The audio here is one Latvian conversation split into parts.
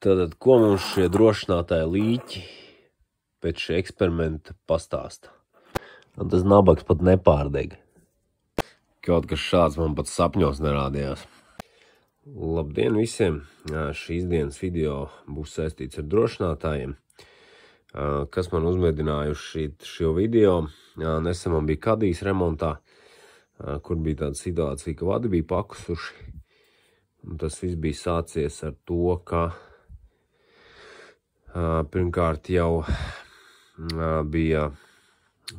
Tātad, ko mums šie drošinātāji līķi pēc šī eksperimenta pastāsta? Un tas nabaks pat nepārdega. Kaut kas šāds man pat sapņos nerādījās. Labdien visiem! Šīs dienas video būs saistīts ar drošinātājiem. Kas man uzmēdinājuši šo video? Nesen man bija Kadijas remontā, kur bija tāda situācija, ka vadi bija pakusuši. Un tas viss bija sācies ar to, ka pirmkārt jau bija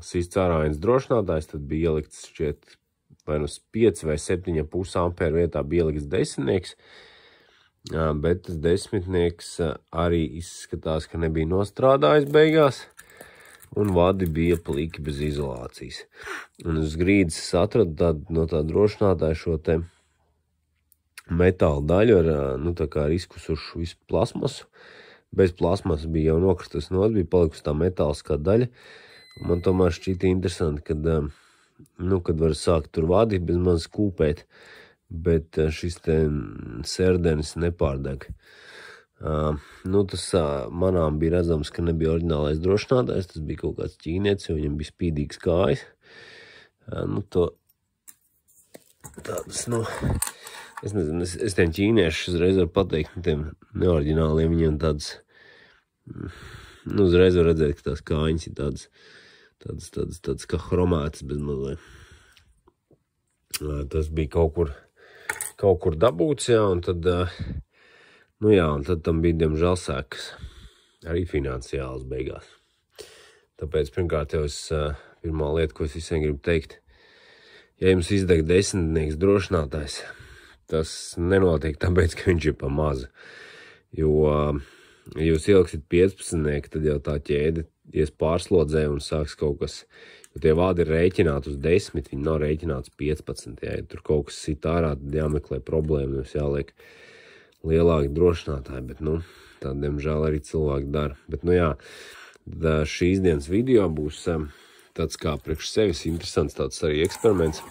sists ārā viens drošinātājs, tad bija ielikts šķiet vai nu 5 vai 7,5 ampēru vietā bija ielikts desmitnieks, bet tas desmitnieks arī izskatās, ka nebija nostrādājis beigās, un vadi bija pliki bez izolācijas. Un uz grīdas es atradu no tā drošinātāja šo te metāla daļu ar, tā kā ar izkusušu visu plasmasu. Bez plasmasas bija jau nokristas not, bija palikusi tā metāliskā daļa. Un man tomēr šķita interesanti, kad var sākt tur vadi bez maz kūpēt, bet šis te serdenis nepārdeg. Tas manām bija redzams, ka nebija oriģinālais drošinātājs, tas bija kaut kāds ķīnietis, jo viņam bija spīdīgs kājas. Es nezinu, es tiem ķīniešus uzreiz varu pateikt, tiem neoriģināliem, viņiem tāds, uzreiz var redzēt, ka tās kājiņas ir tādas kā chromētas bez mazliet. Tas bija kaut kur dabūts, jā, un tad, un tad tam bija, diemžēl, sekas, arī finansiāls beigās. Tāpēc, pirmkārt, jau pirmā lieta, ko es visiem gribu teikt, ja jums izdeg desmitnieks drošinātājs, tas nenotiek tāpēc, ka viņš ir pa mazu. Jo, ja jūs ieliksiet 15, tad jau tā ķēde ies pārslodzē un sāks kaut kas, jo tie vādi ir rēķināti uz 10, viņi nav rēķināti uz 15. Ja tur kaut kas sit ārā, tad jāmeklē problēma, jums jāliek lielāki drošinātāji, bet, tā, diemžēl, arī cilvēki dara. Bet, šīs dienas video būs tāds kā priekš sevis interesants tāds arī eksperiments.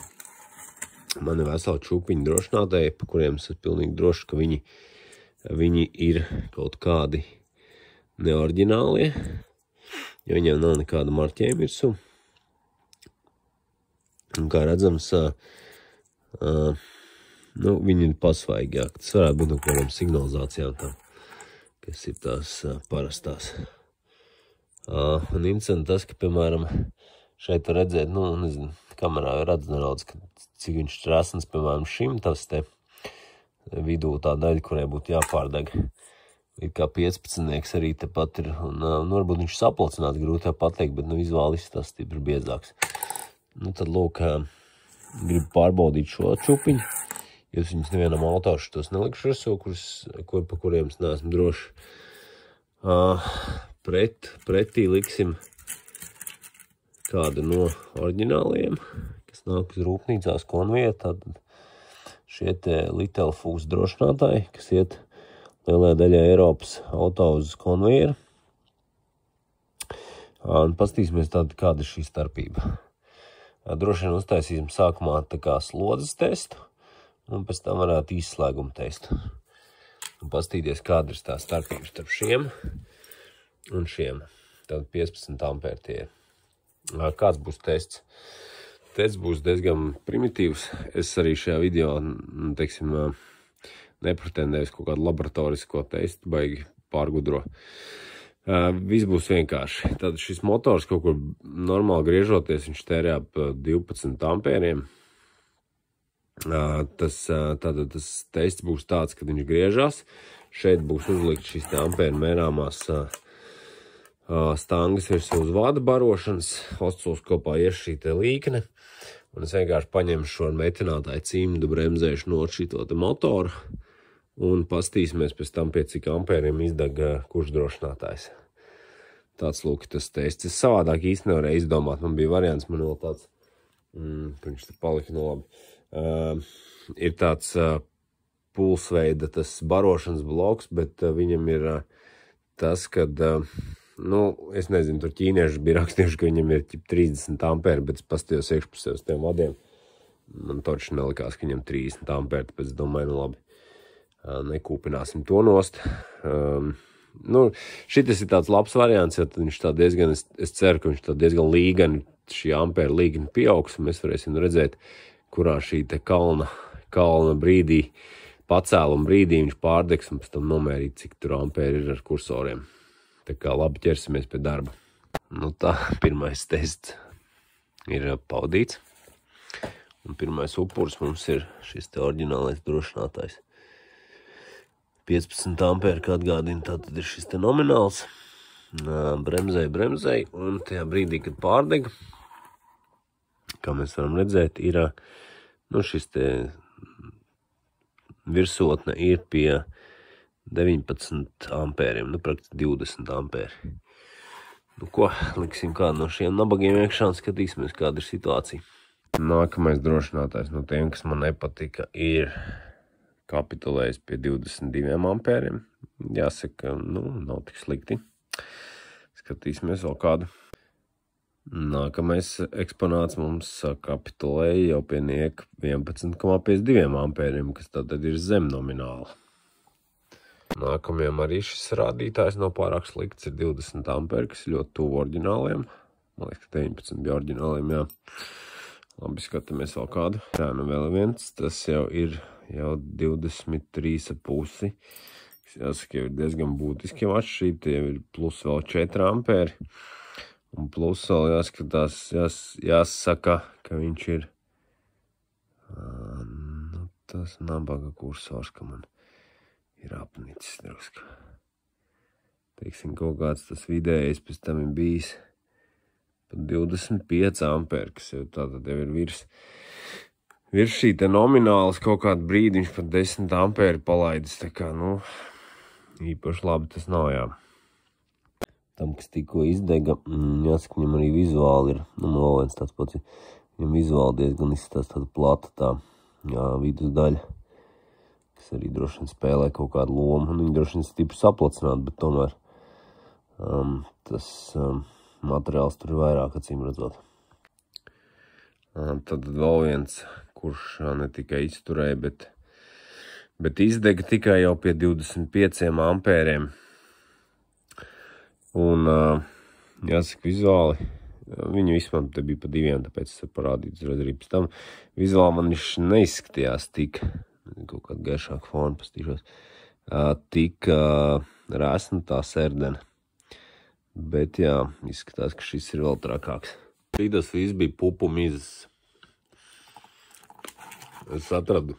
Man ir vesela čupiņa drošinātāji, pa kuriem es esmu pilnīgi droši, ka viņi ir kaut kādi neoriģinālie, jo viņiem nav nekāda marķējuma virsū. Un kā redzams, viņi ir pasvaigāki. Tas varētu būt no kādām signalizācijām tā, kas ir tās parastās. Un interesanti tas, ka, piemēram, šeit var redzēt, nezinu, kamerā redz nedaudz, cik viņš trāsns, piemēram, šim tas te vidū tā daļa, kurai būtu jāpārdeg. Ir kā 15 arī tepat ir, un varbūt viņš saplacināts, grūti jau pateikt, bet vizuāli tas stipri biezāks. Tad, lūk, gribu pārbaudīt šo čupiņu. Jūs viņus nevienam autors tos nelikšu virsū, pa kuriem es neesmu droši. Pretī liksim kādu no oriģināliem, kas nāk uz rūpnīcās konveja, tad šie te Littelfūs drošinātāji, kas iet lielajā daļā Eiropas auto uz konvejeru. Un pastīsimies tādu, kāda ir šī starpība. Droši vien uztaisīsim sākumā tā kā slodzes testu, un pēc tam varētu izslēgumu testu. Un pastīties, kāda ir tā starpība starp šiem un šiem. Tad 15 ampēri tie. Kāds būs tests? Tests būs diezgan primitīvs. Es arī šajā video, nepretendēju kaut kādu laboratorisko testu, baigi pārgudro. Viss būs vienkārši. Tad šis motors kaut kur normāli griežoties, viņš tērē ap 12 ampēriem. Tas tests būs tāds, kad viņš griežās. Šeit būs uzlikt šīs ampēru mērāmās stangas virsū uz vada barošanas, osciloskopā ies šī te līkne, un es vienkārši paņemšu šo metinātāju cimdu, bremzēšu no šito te motoru, un pastīsimies pēc tam, pie cik ampēriem izdeg kurš drošinātājs. Tāds, lūk, tas tests. Es savādāk īsti nevarēju izdomāt, man bija variants, man vēl tāds, viņš te palika labi. Ir tāds pulsveida tas barošanas bloks, bet viņam ir tas, kad es nezinu, tur ķīnieši bija rakstījuši, ka viņam ir 30 ampēri, bet es pastījos iekšpusē uz tiem vadiem. Man toči nelikās, ka viņam 30 ampēri, tāpēc domāju, labi. nekūpināsim to nost. Šitas ir tāds labs variants, jo viņš tā diezgan, es ceru, ka viņš tā diezgan līgani, šī ampēra līgani pieaugs, un mēs varēsim redzēt, kurā šī te kalna brīdī, pacēluma brīdī viņš pārdegs un pēc tam nomērīt, cik tur ampēri ir ar kursoriem. Tā kā labi ķersimies pie darba. Tā, pirmais tests ir pavadīts. Un pirmais upurs mums ir šis te oriģinālais drošinātājs. 15 ampēri, kā atgādina, tātad ir šis te nomināls. Bremzēja, un tajā brīdī, kad pārdega, kā mēs varam redzēt, ir, šis te virsotne ir pie 19 ampēriem, praktiski 20 ampēri. Ko, liksim kādu no šiem nabagiem iekšā un skatīsimies, kāda ir situācija. Nākamais drošinātājs no tiem, kas man nepatika, ir kapitulējis pie 22 ampēriem. Jāsaka, nav tik slikti. Skatīsimies vēl kādu. Nākamais eksponāts mums kapitulēja jau pie nieka 11,52 ampēriem, kas tātad ir zem nomināla. Nākamajam arī šis rādītājs nav pārāk slikts, ir 20 ampēri, kas ir ļoti tuvu oriģināliem. Man liekas, ka 19 bija oriģināliem, jā. Labi, skatāmies vēl kādu. Jā, vēl viens, tas jau ir 23,5. Jāsaka, jau ir diezgan būtiski atšķirīgi, tie ir plus vēl 4 ampēri. Un plus vēl jāskatās, jāsaka, ka viņš ir tas nabaga kursors, ka man ir apnicis drusku. Teiksim, kaut kāds tas vidējais pēc tam ir bijis pat 25 ampēri, kas jau tātad jau ir virs šī te nomināls kaut kādu brīdi, viņš pat 10 ampēri palaidis, tā kā, īpaši labi tas nav, jā. Tam, kas tikko izdega, jāsaka, viņam arī vizuāli ir, vēl viens tāds pats, viņam vizuāli diezgan izskatās tāda plata tā, vidus daļa, kas arī droši vien spēlē kaut kādu lomu, un viņi droši vien stipri saplacināt, bet tomēr tas materiāls tur ir vairāk, acīm redzot. Tad vēl viens, kurš ne tikai izturēja, bet izdega tikai jau pie 25 ampēriem. Un, jāsaka, vizuāli, viņu vispār te bija pa 2, tāpēc es parādīju uzreiz arī pēc tam. Vizuāli man viņš neizskatījās tik, kaut kādu gaišāku fonu pastīšos, tik rēsna tā sērdena. Bet jā, izskatās, ka šis ir vēl trakāks. Rītas viss bija pupu mizas. Es atradu,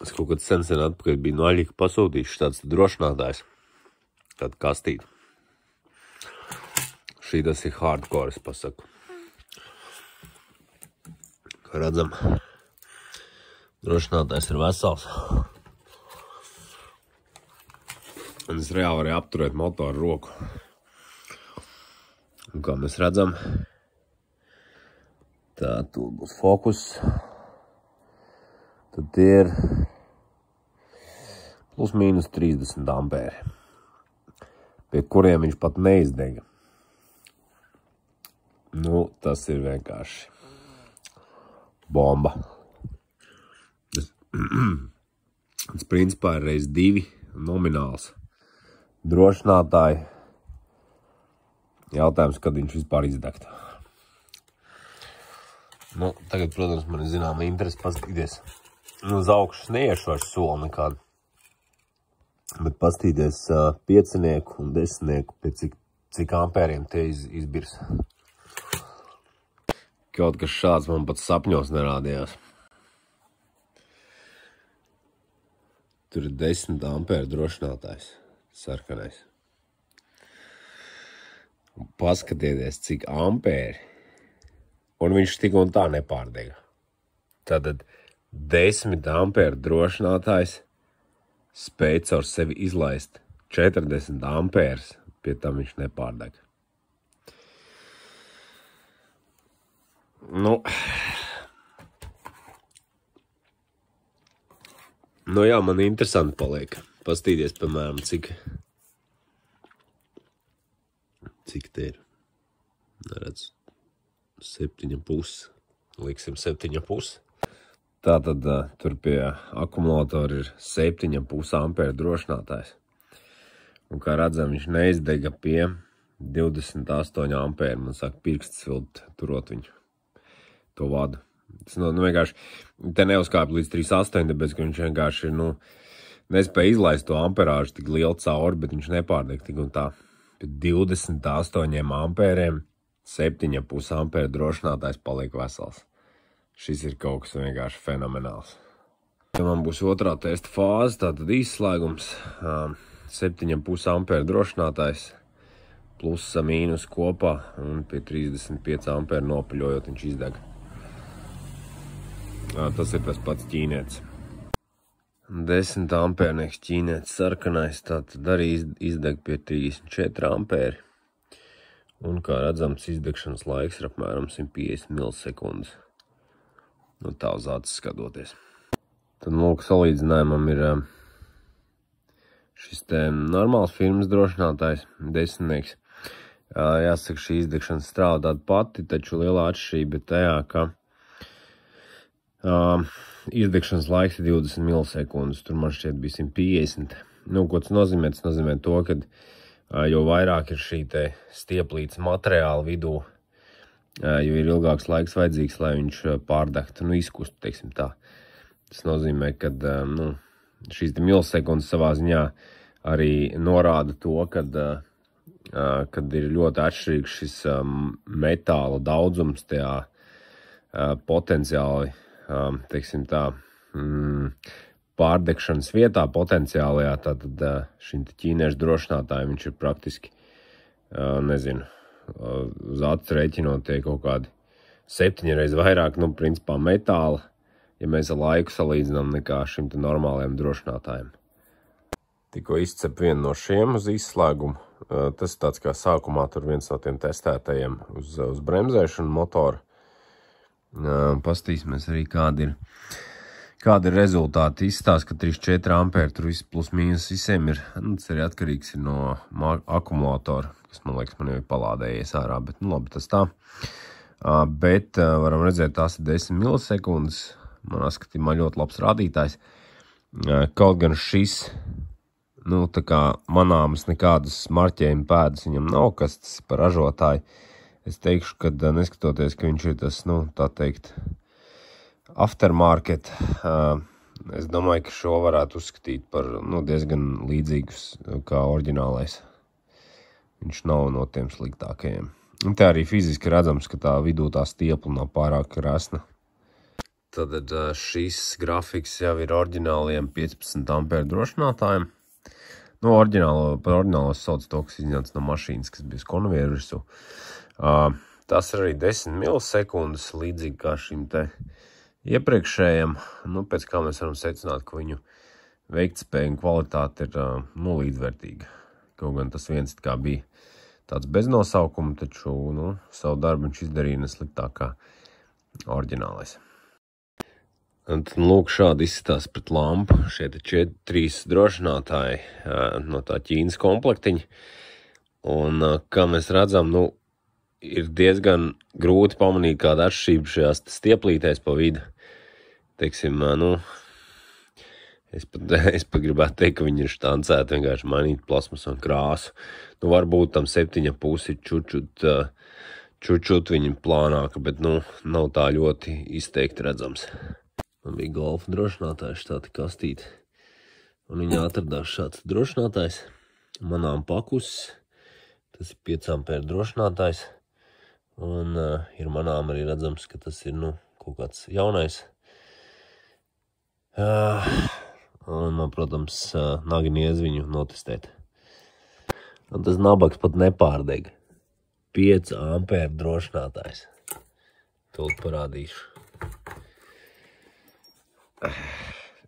es kaut kad sen atpakaļ biju no Aļika pasūtījuši tāds drošinātājs, tādu kastīti. Šī tas ir hardcore, es pasaku. Kā redzam, drošinātājs ir vesels. Un es reāli varēju apturēt motoru roku. Un kā mēs redzam, tā tur būs fokus. Tad tie ir plus mīnus 30 ampēri, pie kuriem viņš pat neizdega. Tas ir vienkārši bomba. Tas principā ir reiz 2 nomināls drošinātāji. Jautājums, kad viņš vispār izdegt. Tagad, protams, man ir zināma interese paskatīties. Uz augšas neiešu vairs soli nekādu. Bet paskatīties 5 un 10, pie cik ampēriem tie izbirs. Kaut kas šāds man pat sapņos nerādījās. Tur ir 10 ampēru drošinātājs, sarkanais. Un paskatieties, cik ampēri. Un viņš tik un tā nepārdega. Tātad 10 ampēru drošinātājs spēj caur sevi izlaist 40 ampērs, pie tam viņš nepārdeg. Jā, man interesanti paliek. Pastīties, piemēram, cik te ir. Neredz, 7,5. Liksim 7,5. Tātad tur pie akumulatora ir 7,5 ampēra drošinātājs. Un kā redzam, viņš neizdega pie 28 ampēri. Man saka, pirksts vilkt turot viņu, to vadu. Tas vienkārši, te neuzkāp līdz 3,8, tāpēc, ka viņš vienkārši, nespēja izlaist to amperāžu tik lielu cauri, bet viņš nepārdeg tik un tā. Pie 28 ampēriem 7,5 ampēra drošinātājs paliek vesels. Šis ir kaut kas vienkārši fenomenāls. Ja man būs otrā testa fāze, tātad izslēgums, 7,5 ampēra drošinātājs, plusa mīnus kopā, un pie 35 ampēra nopaļojot viņš izdeg. Tas ir tas pats ķīnietis. 10 ampērnieks ķīnietis sarkanais, tātad arī izdeg pie 34 ampēri. Un, kā redzams, izdegšanas laiks ir apmēram 150 milisekundes. Tā uz acis skatoties. Tad, salīdzinājumam ir šis te normāls firmas drošinātājs, 10. Jāsaka, šī izdegšana strādā tāda pati, taču lielā atšķirība ir tajā, ka izdegšanas laiks ir 20 milisekundes, tur man šķiet bija 150. Ko tas nozīmē? Tas nozīmē to, ka jo vairāk ir šī te stieplītes materiāla vidū, jo ir ilgāks laiks vajadzīgs, lai viņš pārdegtu, izkustu, teiksim tā. Tas nozīmē, ka šīs te milisekundes savā ziņā arī norāda to, kad ir ļoti atšķirīgs šis metāla daudzums tajā potenciāli, teiksim tā, pārdegšanas vietā potenciālajā, tātad šim ķīniešu drošinātājiem viņš ir praktiski, uz acu rēķinot tie kaut kādi 7 reiz vairāk, principā metāla, ja mēs ar laiku salīdzinām nekā šim te normālajiem drošinātājiem. Tikko izcep vienu no šiem uz izslēgumu. Tas ir tāds kā sākumā tur viens no tiem testētajiem uz bremzēšanu motoru. Pastīsimies arī, kādi ir rezultāti. Izstāsta, ka 3-4 ampēri tur viss plus mīnus visiem ir. Tas arī atkarīgs ir no akumulatora, kas man liekas, man jau ir palādējies ārā, bet labi, tas tā. Bet varam redzēt, tās ir 10 milisekundes. Manā skatījumā ļoti labs rādītājs. Kaut gan šis, tā kā manāmas nekādas marķējuma pēdas viņam nav, kas tas par ražotāju. Es teikšu, ka neskatoties, ka viņš ir tas, tā teikt, aftermarket, es domāju, ka šo varētu uzskatīt par, diezgan līdzīgus kā oriģinālais. Viņš nav no tiem sliktākajiem. Un te arī fiziski redzams, ka tā vidū tā stiepla nav pārāk resna. Tad šis grafiks jau ir oriģināliem 15 ampēru drošinātājiem. Par oriģinālo sauc to, kas izņemts no mašīnas, kas bija uz konvejeru virsū. Tas ir arī 10 milisekundes, līdzīgi kā šim te iepriekšējam. Pēc kā mēs varam secināt, ka viņu veiktspēja un kvalitāte ir līdzvērtīga. Kaut gan tas viens kā bija tāds bez nosaukuma, taču savu darbu viņš izdarīja nesliktāk kā oriģinālais. Un šādi izskatās pret lampu. Šie te 3 drošinātāji no tā Ķīnas komplektiņa. Un kā mēs redzam, ir diezgan grūti pamanīt kādu atšķirību šajās stieplītēs pa vidu. Teiksim, es pat gribētu teikt, ka viņi ir štancēti, vienkārši mainīt plasmas un krāsu. Varbūt tam 7,5 ir čučut viņa plānāka, bet nav tā ļoti izteikti redzams. Man bija golfa drošinātājs, tāda kastīte. Un viņā atradās šāds drošinātājs. Manām pakusis. Tas ir 5 ampēru drošinātājs. Un ir manām arī redzams, ka tas ir, kaut kāds jaunais. Un man, protams, nagi niez viņu notestēt. Un tas nabaks pat nepārdeg. 5 ampēru drošinātājs. Tūlīt parādīšu.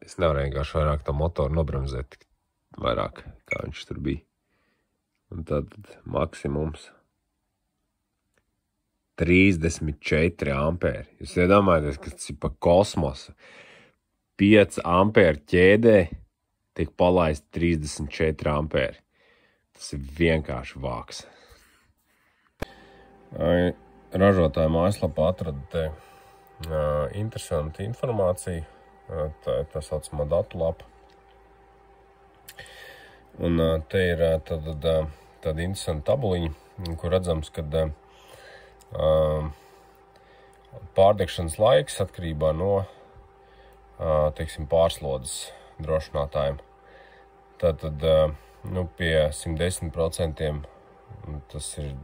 Es nevaru vienkārši vairāk tā motoru nobremzēt, vairāk, kā viņš tur bija. Un tad maksimums 34 ampēri. Jūs iedomājaties, ka tas ir pa kosmosu. 5 ampēru ķēdē tiek palaist 34 ampēri. Tas ir vienkārši vāks. Ražotāja mājaslapā atrada te interesanta informācija, tā saucamā datu lapa. Un te ir tāda interesanta tabuliņa, kur redzams, kad pārdegšanas laiks atkarībā no, teiksim, pārslodzes drošinātājiem. Tātad, pie 110% tas ir,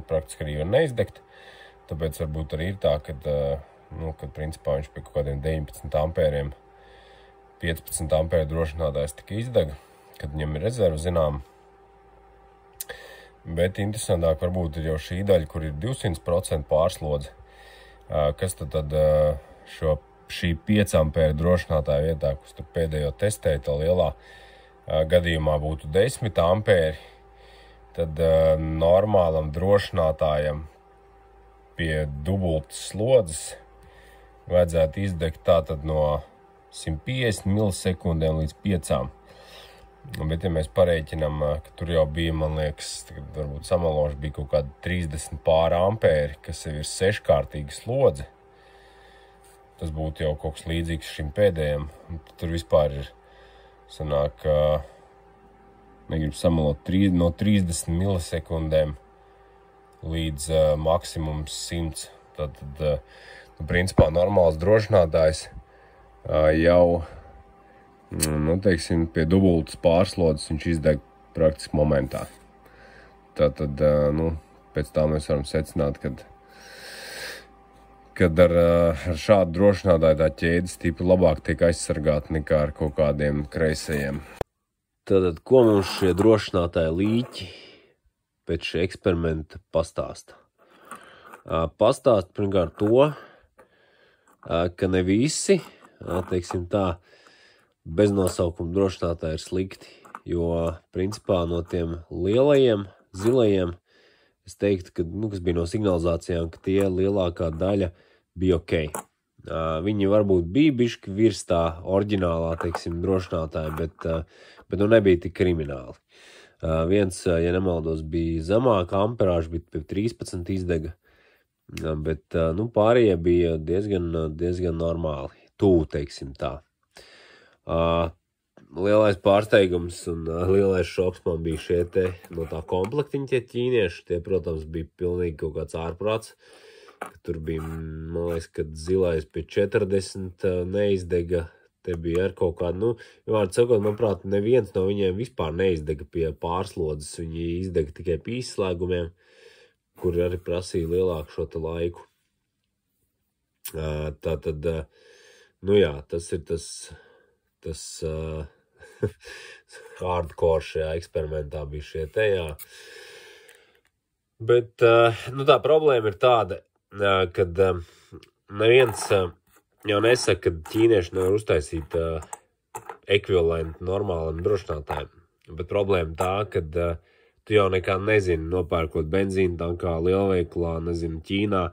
praktiski arī var neizdegt, tāpēc varbūt arī ir tā, kad principā viņš pie kaut kādiem 19 ampēriem, 15 ampēru drošinātājs tika izdega, kad viņam ir rezerva zinām. Bet interesantāk varbūt ir jau šī daļa, kur ir 200% pārslodze, kas tad šī 5 ampēru drošinātāja vietā, kas tur pēdējo testēja, tā lielā gadījumā būtu 10 ampēri, tad normālam drošinātājam pie dubultas slodzes vajadzētu izdegt tātad no 150 milisekundēm līdz 5. Bet, ja mēs pareiķinām, ka tur jau bija, man liekas, varbūt samaloši bija kaut kādi 30 pār ampēri, kas jau ir 6-kārtīga slodze, tas būtu jau kaut kas līdzīgs šim pēdējiem. Tur vispār ir, sanāk, negribu samalot, no 30 milisekundēm līdz maksimums 100. Tad, principā, normāls drošinātājs jau, teiksim, pie dubultas pārslodzes viņš izdeg praktiski momentā. Tātad, pēc tā mēs varam secināt, kad ar šādu drošinātāju tā ķēdes tipi labāk tiek aizsargāta nekā ar kaut kādiem kreisajiem. Tātad, ko mums šie drošinātāji līķi pēc šī eksperimenta pastāsta? Pastāst pirmkārt to, ka ne visi, teiksim tā, beznosaukuma drošinātāji ir slikti, jo principā no tiem lielajiem, zilajiem, es teiktu, ka, kas bija no signalizācijām, ka tie lielākā daļa bija ok. Viņi varbūt bija bišķi virs tā oriģinālā, teiksim, drošinātāja, bet nebija tik krimināli. Viens, ja nemaldos, bija zemāka amperāža, bija pie 13 izdega, bet, pārējie bija diezgan normāli, tuvu, teiksim tā. Lielais pārsteigums un lielais šoks man bija šie te no tā komplektiņa tie ķīnieši. Tie, protams, bija pilnīgi kaut kāds ārprāts. Tur bija, man liekas, kad zilais pie 40 neizdega. Te bija ar kaut kādu, vārdu sakot, manuprāt, neviens no viņiem vispār neizdega pie pārslodzes. Viņi izdega tikai pie izslēgumiem, kuri arī prasīja lielāku šo te laiku. Tātad, tas ir tas hardcore šajā eksperimentā bija šie te, jā. Bet, tā problēma ir tāda, kad neviens jau nesaka, ka ķīnieši nevar uztaisīt ekvivalentu normālam drošinātājiem. Bet problēma tā, kad tu jau nekā nezini, nopērkot benzīnu tankā lielveiklā, nezinu, Ķīnā,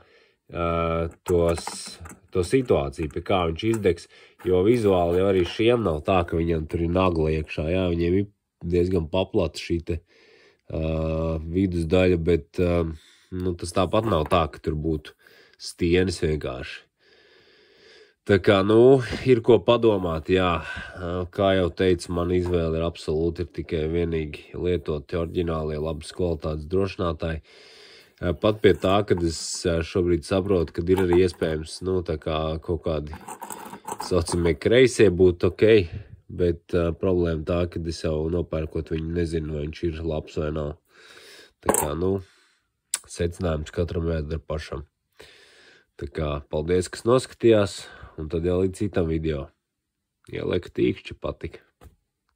to situāciju, pie kā viņš izdegs, jo vizuāli jau arī šiem nav tā, ka viņam tur ir nagla iekšā, jā, viņiem ir diezgan paplata šī te vidusdaļa, bet tas tāpat nav tā, ka tur būtu stienis vienkārši. Tā kā, ir ko padomāt, jā, kā jau teicu, man izvēle ir absolūti, ir tikai vienīgi lietot oriģinālie labas kvalitātes drošinātāji. Pat pie tā, kad es šobrīd saprotu, kad ir arī iespējams, tā kā kaut kādi saucamie kreisie būtu ok, bet problēma tā, kad es jau nopērkot viņu nezinu, vai viņš ir labs vai nav. Tā kā, secinājums katram jādara pašam. Tā kā, paldies, kas noskatījās, un tad jau līdz citam video. Ielieku tīkšķi patika.